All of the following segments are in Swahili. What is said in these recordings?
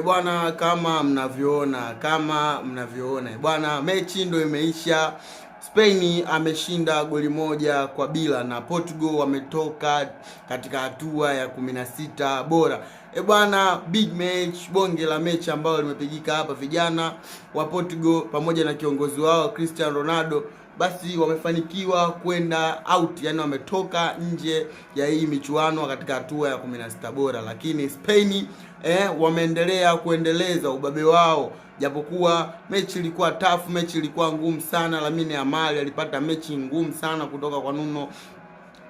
Bwana, kama mnavyoona bwana, mechi ndio imeisha. Spain ameshinda goli moja kwa bila na Portugal wametoka katika hatua ya 16 bora. Bwana, big match, bonge la mechi ambayo limepigika hapa. Vijana wa Portugal pamoja na kiongozi wao Cristiano Ronaldo basi wamefanikiwa kwenda out, yani wametoka nje ya hii michuano katika hatua ya 16 bora, lakini Spain wameendelea kuendeleza ubabe wao, japokuwa mechi ilikuwa tough, mechi ilikuwa ngumu sana. Lamine Yamal alipata mechi ngumu sana kutoka kwa Nuno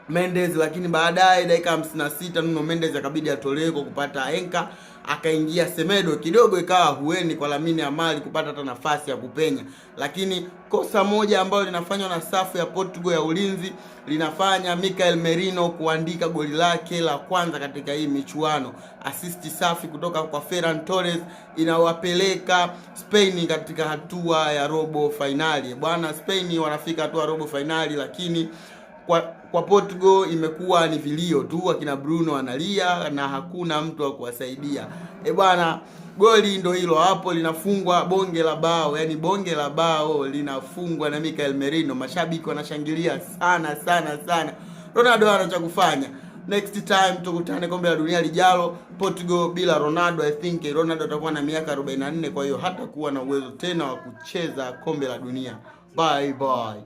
Mendes, lakini baadaye dakika 56 Nuno Mendes akabidi atolewe kwa kupata enka, akaingia Semedo, kidogo ikawa hueni kwa Lamine Yamal kupata hata nafasi ya kupenya. Lakini kosa moja ambalo linafanywa na safu ya Portugal ya ulinzi linafanya Mikel Merino kuandika goli lake la kwanza katika hii michuano. Assist safi kutoka kwa Ferran Torres inawapeleka Spain katika hatua ya robo finali. Bwana, Spain wanafika hatua ya robo finali, lakini kwa Portugal imekuwa ni vilio tu, akina Bruno analia na hakuna mtu wa kuwasaidia. Bwana, goli ndo hilo hapo linafungwa, bonge la bao, yani bonge la bao linafungwa na Mikel Merino. Mashabiki wanashangilia sana sana sana. Ronaldo ana cha kufanya. Next time tukutane kombe la dunia lijalo. Portugal bila Ronaldo, I think Ronaldo atakuwa na miaka 44, kwa hiyo hatakuwa na uwezo tena wa kucheza kombe la dunia. Bye bye.